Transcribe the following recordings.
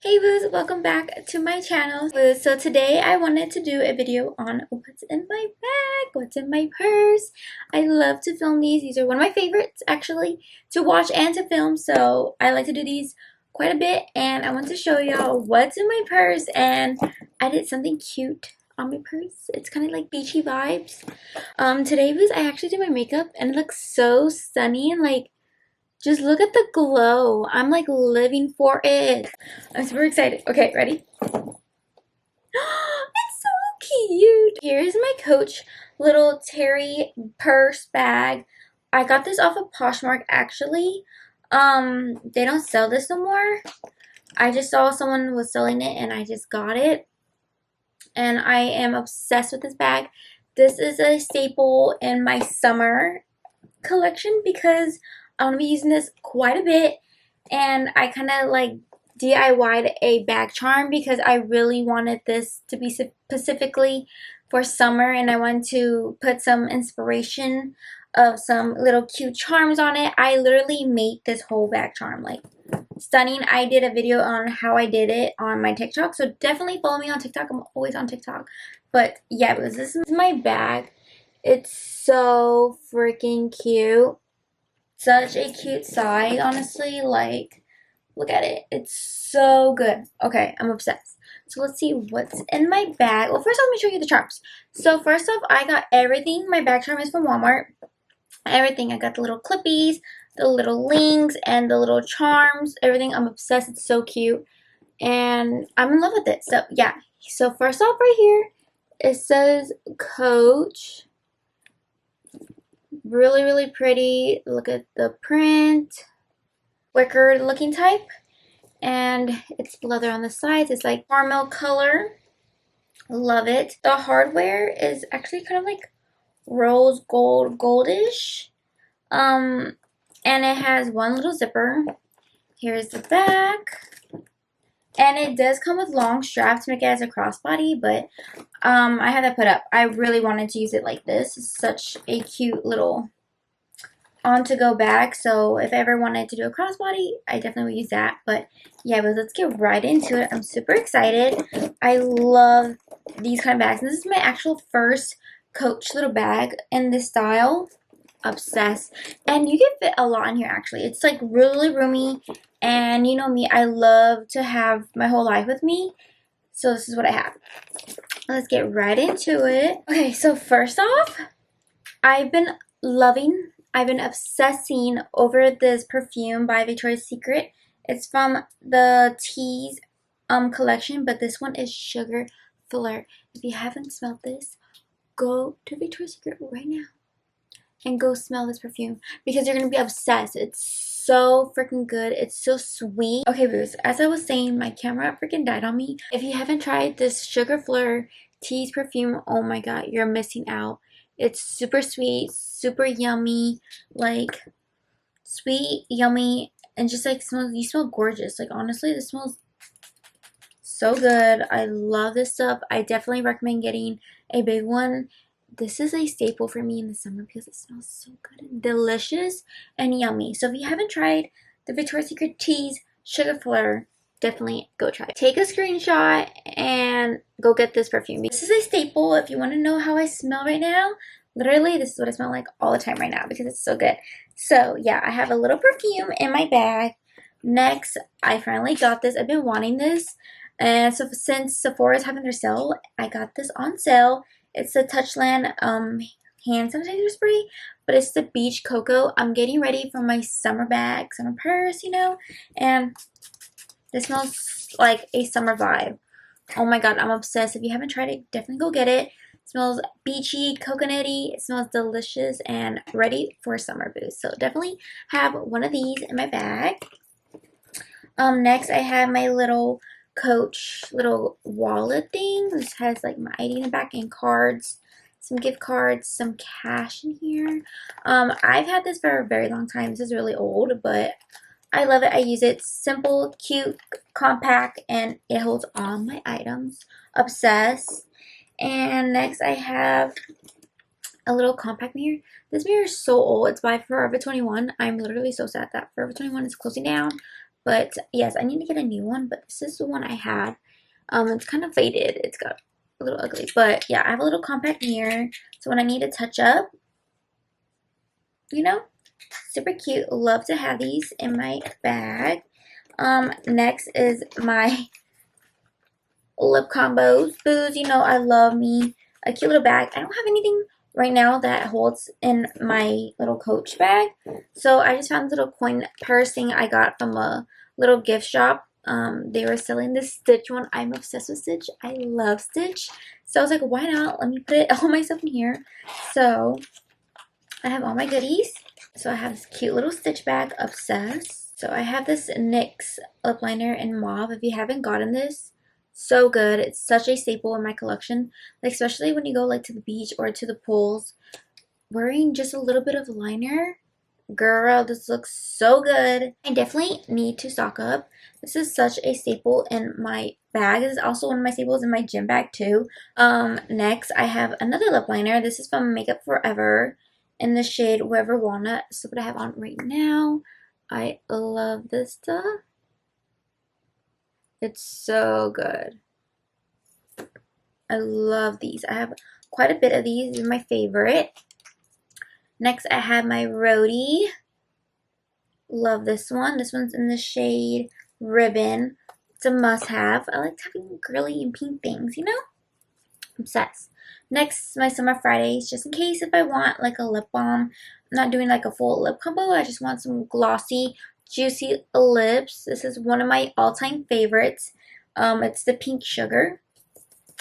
Hey Boos, welcome back to my channel. So today I wanted to do a video on what's in my bag, what's in my purse. I love to film these. These are one of my favorites actually to watch and to film. So I like to do these quite a bit and I want to show y'all what's in my purse, and I did something cute on my purse. It's kind of like beachy vibes. Today Boos, I actually did my makeup and it looks so stunning and just look at the glow. I'm like living for it. I'm super excited. Okay, ready? It's so cute. Here's my Coach little Terry purse bag. I got this off of Poshmark actually. They don't sell this no more. I just saw someone was selling it and I just got it. And I am obsessed with this bag. This is a staple in my summer collection because I'm going to be using this quite a bit, and I kind of like DIY'd a bag charm because I really wanted this to be specifically for summer, and I wanted to put some inspiration of some little cute charms on it. I literally made this whole bag charm like stunning. I did a video on how I did it on my TikTok, so definitely follow me on TikTok. I'm always on TikTok. But yeah, because this is my bag. It's so freaking cute. Such a cute size, honestly. Like, look at it. It's so good. Okay, I'm obsessed. So let's see what's in my bag. Well, first let me show you the charms. So first off, I got everything. My bag charm is from Walmart. Everything. I got the little clippies, the little links, and the little charms. Everything. I'm obsessed. It's so cute. And I'm in love with it. So yeah. So first off right here, it says Coach. Really, really pretty. Look at the print. Wicker looking type. And it's leather on the sides. It's like caramel color. Love it. The hardware is actually kind of like rose gold, goldish. And it has one little zipper. Here's the back. And it does come with long straps to make it as a crossbody, but I had that put up. I really wanted to use it like this. It's such a cute little on-to-go bag, so if I ever wanted to do a crossbody, I definitely would use that. But yeah, but let's get right into it. I'm super excited. I love these kind of bags. And this is my actual first Coach little bag in this style. Obsessed. And you can fit a lot in here actually. It's like really roomy, and you know me, I love to have my whole life with me. So this is what I have. Let's get right into it. Okay, so first off, I've been obsessing over this perfume by Victoria's Secret. It's from the Tease collection, but this one is Sugar Flirt. If you haven't smelled this, go to Victoria's Secret right now and go smell this perfume because you're going to be obsessed. It's so freaking good. It's so sweet. Okay, Boos, as I was saying, my camera freaking died on me. If you haven't tried this Sugar Flirt Tease perfume, oh my god, you're missing out. It's super sweet, super yummy, like sweet, yummy, and just like you smell gorgeous. Like honestly, this smells so good. I love this stuff. I definitely recommend getting a big one. This is a staple for me in the summer because it smells so good and delicious and yummy. So if you haven't tried the Victoria's Secret Tease Sugar Flirt, definitely go try it. Take a screenshot and go get this perfume. This is a staple. If you want to know how I smell right now, literally this is what I smell like all the time right now because it's so good. So yeah, I have a little perfume in my bag. Next, I finally got this. I've been wanting this, and so since Sephora's having their sale, I got this on sale. It's the Touchland hand sanitizer spray, but it's the Beach Cocoa. I'm getting ready for my summer bag, summer purse, you know, and this smells like a summer vibe. Oh my god, I'm obsessed. If you haven't tried it, definitely go get it. It smells beachy, coconutty. It smells delicious and ready for a summer boost. So definitely have one of these in my bag. Next I have my little Coach little wallet thing. This has like my ID in the back and cards, some gift cards, some cash in here. I've had this for a very long time. This is really old, but I love it. I use it. Simple, cute, compact, and it holds all my items. Obsessed. And next I have a little compact mirror. This mirror is so old. It's by Forever 21. I'm literally so sad that Forever 21 is closing down. But yes, I need to get a new one, but this is the one I had. It's kind of faded. It's got a little ugly, but yeah, I have a little compact mirror. So when I need to touch up, you know, super cute. Love to have these in my bag. Next is my lip combos. Booze, you know, I love me a cute little bag. I don't have anything right now that holds in my little Coach bag. So I just found this little coin purse thing I got from a little gift shop. They were selling this Stitch one. I'm obsessed with Stitch. I love Stitch. So I was like, why not? Let me put it all myself in here. So I have all my goodies. So I have this cute little Stitch bag, obsessed. So I have this NYX lip liner in mauve. If you haven't gotten this, so good. It's such a staple in my collection, like especially when you go like to the beach or to the pools. Wearing just a little bit of liner, girl, this looks so good. I definitely need to stock up. This is such a staple in my bag. This is also one of my staples in my gym bag too. Next I have another lip liner. This is from Makeup Forever in the shade Whoever Walnut. So what I have on right now. I love this stuff. It's so good. I love these. I have quite a bit of these. These are my favorite. Next, I have my Rhody. Love this one. This one's in the shade Ribbon. It's a must-have. I like having girly and pink things, you know? Obsessed. Next, my Summer Fridays, just in case if I want like a lip balm. I'm not doing like a full lip combo. I just want some glossy, juicy lips. This is one of my all-time favorites. It's the Pink Sugar.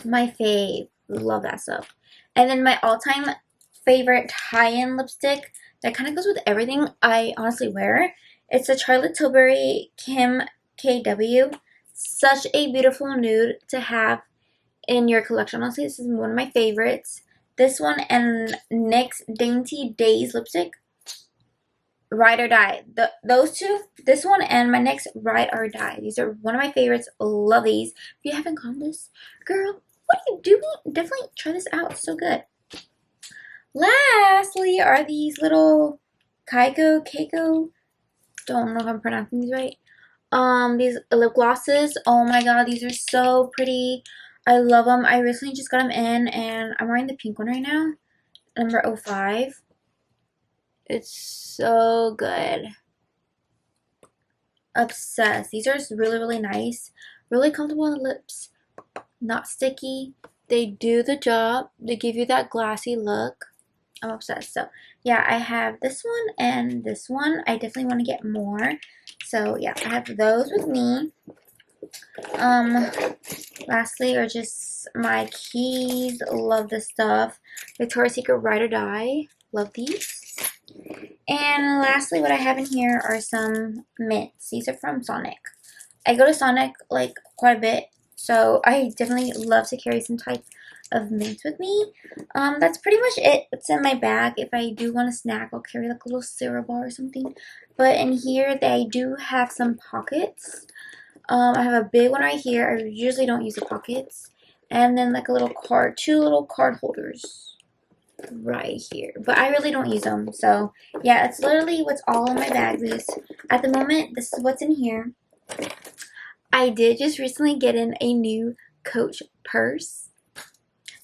My fave. Love that stuff. And then my all-time favorite high-end lipstick that kind of goes with everything I honestly wear. It's the Charlotte Tilbury Kim KW. Such a beautiful nude to have in your collection. Honestly, this is one of my favorites. This one and NYX Dainty Days lipstick. Ride or Die. Those two, this one and my next Ride or Die. These are one of my favorites. Love these. If you haven't gotten this, girl, what are you doing? Definitely try this out. It's so good. Lastly are these little Keiko. Don't know if I'm pronouncing these right. These lip glosses. Oh my god, these are so pretty. I love them. I recently just got them in, and I'm wearing the pink one right now, number 05. It's so good. Obsessed. These are really, really nice. Really comfortable on the lips. Not sticky. They do the job. They give you that glassy look. I'm obsessed. So yeah, I have this one and this one. I definitely want to get more. So yeah, I have those with me. Lastly are just my keys. Love this stuff. Victoria's Secret Ride or Die. Love these. And lastly, what I have in here are some mints. These are from Sonic. I go to Sonic like quite a bit, so I definitely love to carry some type of mints with me. That's pretty much it. What's in my bag. If I do want a snack, I'll carry like a little cereal bar or something. But in here, they do have some pockets. I have a big one right here. I usually don't use the pockets. And then like a little card, two little card holders right here. But I really don't use them. So yeah, it's literally what's all in my bag. At the moment, this is what's in here. I did just recently get in a new Coach purse.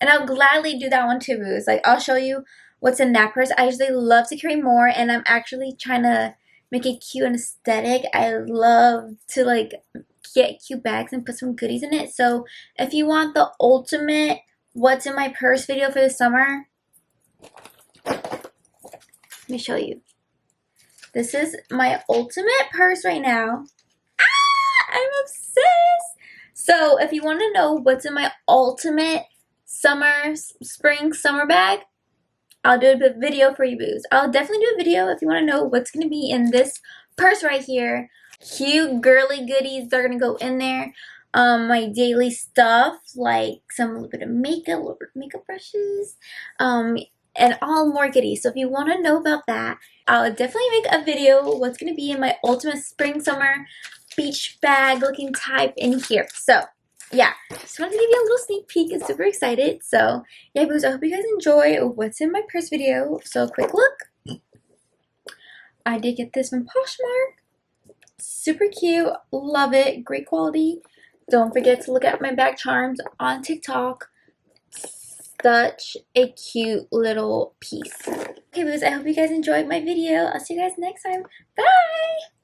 And I'll gladly do that one too, booze. Like, I'll show you what's in that purse. I usually love to carry more, and I'm actually trying to make it cute and aesthetic. I love to, like, get cute bags and put some goodies in it. So, if you want the ultimate what's in my purse video for the summer, let me show you. This is my ultimate purse right now. Ah! I'm obsessed! So, if you want to know what's in my ultimate spring summer bag, I'll do a video for you, boos. I'll definitely do a video if you want to know what's going to be in this purse right here. Cute girly goodies that are going to go in there. My daily stuff, like some little bit of makeup, little bit of makeup brushes, and all more goodies. So if you want to know about that, I'll definitely make a video what's going to be in my ultimate spring summer beach bag looking type in here. So yeah, just wanted to give you a little sneak peek. I'm super excited. So yeah, boos, I hope you guys enjoy what's in my purse video. So quick look. I did get this from Poshmark. Super cute. Love it. Great quality. Don't forget to look at my bag charms on TikTok. Such a cute little piece. Okay, boos, I hope you guys enjoyed my video. I'll see you guys next time. Bye!